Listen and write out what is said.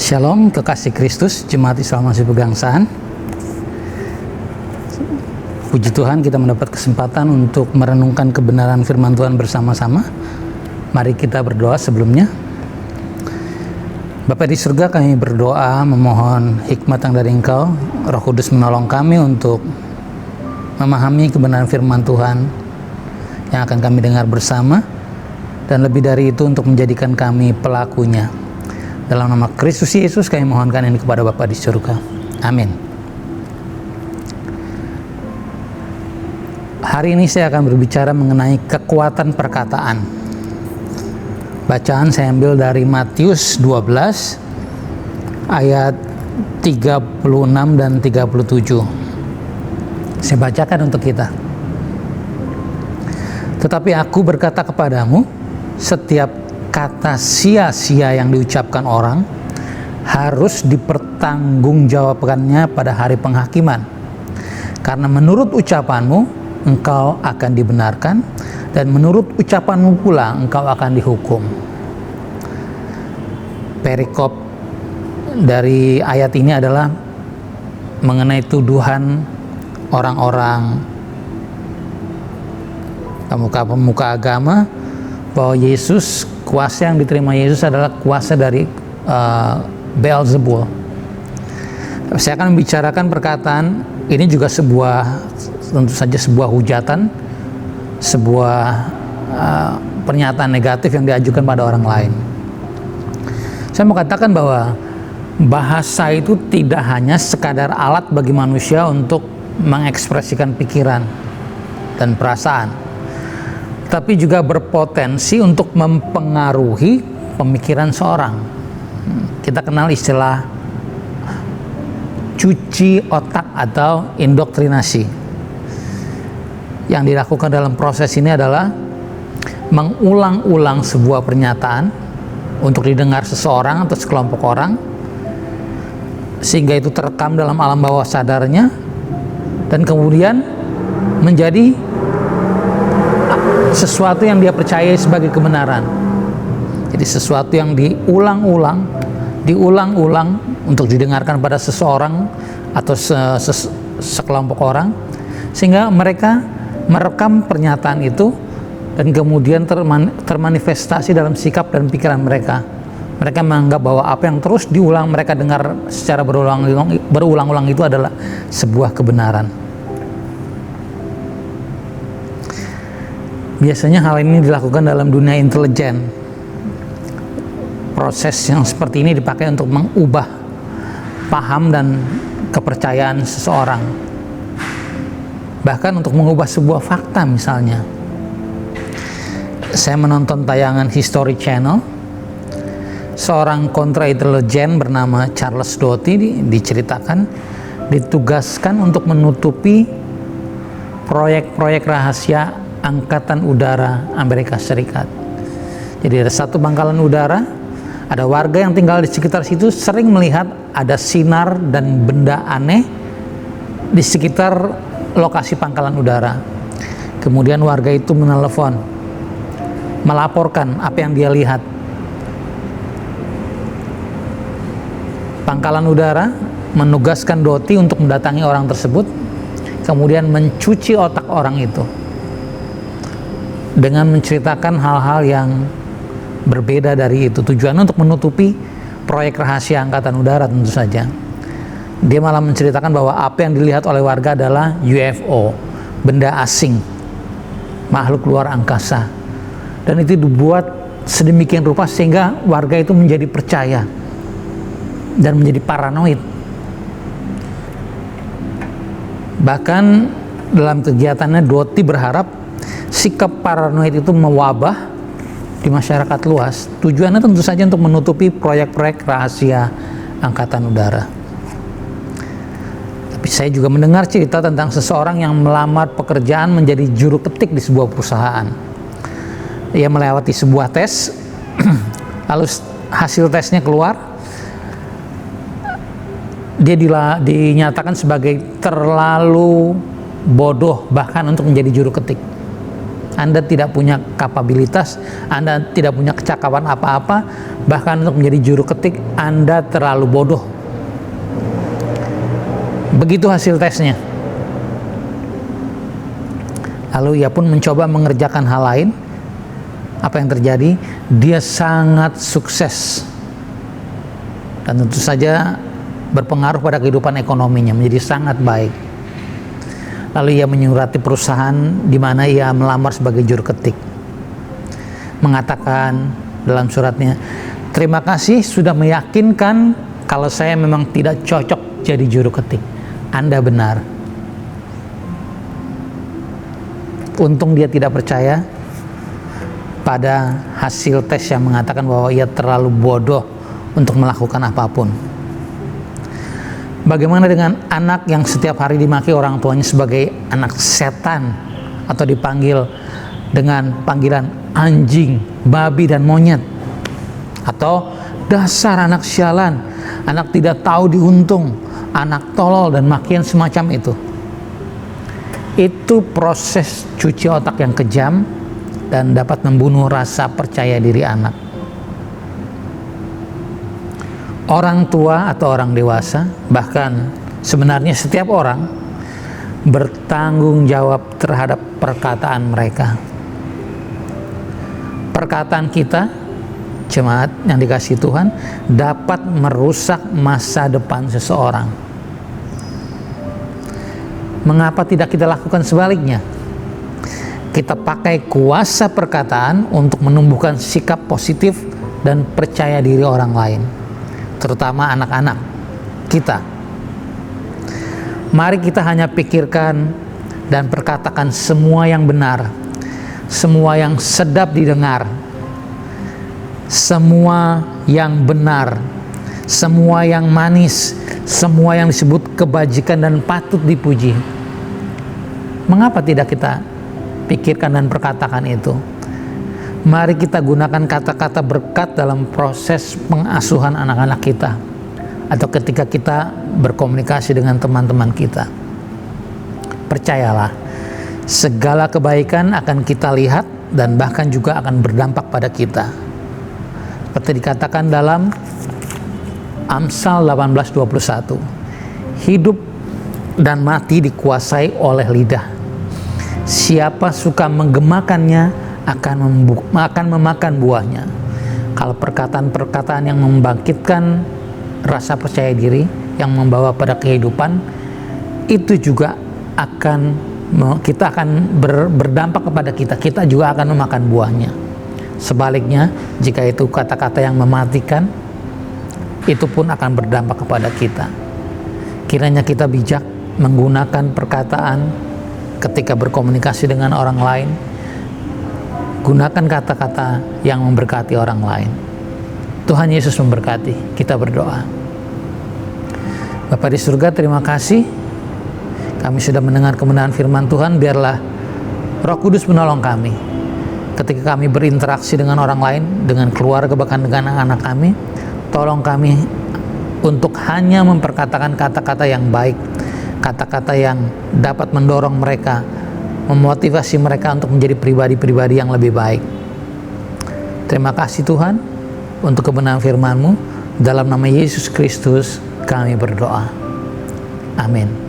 Shalom, kekasih Kristus, jemaat Islam masih pegangsaan. Puji Tuhan, kita mendapat kesempatan untuk merenungkan kebenaran firman Tuhan bersama-sama. Mari kita berdoa sebelumnya. Bapa di surga, kami berdoa memohon hikmat yang dari Engkau. Roh Kudus menolong kami untuk memahami kebenaran firman Tuhan yang akan kami dengar bersama, dan lebih dari itu untuk menjadikan kami pelakunya. Dalam nama Kristus Yesus kami mohonkan ini kepada Bapa di surga. Amin. Hari ini saya akan berbicara mengenai kekuatan perkataan. Bacaan saya ambil dari Matius 12 ayat 36 dan 37. Saya bacakan untuk kita. Tetapi aku berkata kepadamu, setiap kata sia-sia yang diucapkan orang harus dipertanggungjawabkannya pada hari penghakiman. Karena menurut ucapanmu engkau akan dibenarkan, dan menurut ucapanmu pula engkau akan dihukum. Perikop dari ayat ini adalah mengenai tuduhan orang-orang pemuka agama bahwa Yesus, kuasa yang diterima Yesus adalah kuasa dari Beelzebul. Saya akan membicarakan perkataan ini juga tentu saja sebuah hujatan, sebuah pernyataan negatif yang diajukan pada orang lain. Saya mau katakan bahwa bahasa itu tidak hanya sekadar alat bagi manusia untuk mengekspresikan pikiran dan perasaan, tapi juga berpotensi untuk mempengaruhi pemikiran seorang. Kita kenal istilah cuci otak atau indoktrinasi. Yang dilakukan dalam proses ini adalah mengulang-ulang sebuah pernyataan untuk didengar seseorang atau sekelompok orang, sehingga itu terekam dalam alam bawah sadarnya dan kemudian menjadi sesuatu yang dia percayai sebagai kebenaran. Jadi sesuatu yang diulang-ulang untuk didengarkan pada seseorang atau sekelompok orang, sehingga mereka merekam pernyataan itu dan kemudian termanifestasi dalam sikap dan pikiran mereka. Mereka menganggap bahwa apa yang terus mereka dengar secara berulang-ulang itu adalah sebuah kebenaran. Biasanya hal ini dilakukan dalam dunia intelijen. Proses yang seperti ini dipakai untuk mengubah paham dan kepercayaan seseorang. Bahkan untuk mengubah sebuah fakta misalnya. Saya menonton tayangan History Channel. Seorang kontraintelijen bernama Charles Doty diceritakan ditugaskan untuk menutupi proyek-proyek rahasia Angkatan Udara Amerika Serikat. Jadi ada satu pangkalan udara, ada warga yang tinggal di sekitar situ sering melihat ada sinar dan benda aneh di sekitar lokasi pangkalan udara. Kemudian warga itu menelepon, melaporkan apa yang dia lihat. Pangkalan udara menugaskan Doty untuk mendatangi orang tersebut, kemudian mencuci otak orang itu dengan menceritakan hal-hal yang berbeda dari itu. Tujuannya untuk menutupi proyek rahasia Angkatan Udara tentu saja. Dia malah menceritakan bahwa apa yang dilihat oleh warga adalah UFO, benda asing, makhluk luar angkasa. Dan itu dibuat sedemikian rupa sehingga warga itu menjadi percaya dan menjadi paranoid. Bahkan dalam kegiatannya Doty berharap sikap paranoid itu mewabah di masyarakat luas. Tujuannya tentu saja untuk menutupi proyek-proyek rahasia Angkatan Udara. Tapi saya juga mendengar cerita tentang seseorang yang melamar pekerjaan menjadi juru ketik di sebuah perusahaan. Ia melewati sebuah tes, lalu hasil tesnya keluar. Dia dinyatakan sebagai terlalu bodoh bahkan untuk menjadi juru ketik. Anda tidak punya kapabilitas, Anda tidak punya kecakapan apa-apa, bahkan untuk menjadi juru ketik Anda terlalu bodoh. Begitu hasil tesnya. Lalu ia pun mencoba mengerjakan hal lain. Apa yang terjadi? Dia sangat sukses. Dan tentu saja berpengaruh pada kehidupan ekonominya, menjadi sangat baik. Lalu ia menyurati perusahaan di mana ia melamar sebagai juru ketik. Mengatakan dalam suratnya, "Terima kasih sudah meyakinkan kalau saya memang tidak cocok jadi juru ketik. Anda benar." Untung dia tidak percaya pada hasil tes yang mengatakan bahwa ia terlalu bodoh untuk melakukan apapun. Bagaimana dengan anak yang setiap hari dimaki orang tuanya sebagai anak setan atau dipanggil dengan panggilan anjing, babi, dan monyet? Atau dasar anak sialan, anak tidak tahu diuntung, anak tolol, dan makian semacam itu. Itu proses cuci otak yang kejam dan dapat membunuh rasa percaya diri anak. Orang tua atau orang dewasa, bahkan sebenarnya setiap orang, bertanggung jawab terhadap perkataan mereka. Perkataan kita, jemaat yang dikasihi Tuhan, dapat merusak masa depan seseorang. Mengapa tidak kita lakukan sebaliknya? Kita pakai kuasa perkataan untuk menumbuhkan sikap positif dan percaya diri orang lain, terutama anak-anak kita. Mari kita hanya pikirkan dan perkatakan semua yang benar, semua yang sedap didengar, semua yang benar, semua yang manis, semua yang disebut kebajikan dan patut dipuji. Mengapa tidak kita pikirkan dan perkatakan itu? Mari kita gunakan kata-kata berkat dalam proses pengasuhan anak-anak kita, atau ketika kita berkomunikasi dengan teman-teman kita. Percayalah, segala kebaikan akan kita lihat dan bahkan juga akan berdampak pada kita. Seperti dikatakan dalam Amsal 18:21, hidup dan mati dikuasai oleh lidah. Siapa suka menggemakannya akan memakan buahnya. Kalau perkataan-perkataan yang membangkitkan rasa percaya diri, yang membawa pada kehidupan, itu juga kita akan berdampak kepada kita juga akan memakan buahnya. Sebaliknya, jika itu kata-kata yang mematikan, itu pun akan berdampak kepada kita. Kiranya kita bijak menggunakan perkataan ketika berkomunikasi dengan orang lain. Gunakan kata-kata yang memberkati orang lain. Tuhan Yesus memberkati. Kita berdoa. Bapa di surga, terima kasih kami sudah mendengar kebenaran firman Tuhan. Biarlah Roh Kudus menolong kami ketika kami berinteraksi dengan orang lain, dengan keluarga, bahkan dengan anak-anak kami. Tolong kami untuk hanya memperkatakan kata-kata yang baik, kata-kata yang dapat mendorong mereka, memotivasi mereka untuk menjadi pribadi-pribadi yang lebih baik. Terima kasih Tuhan untuk kebenaran firman-Mu. Dalam nama Yesus Kristus kami berdoa. Amin.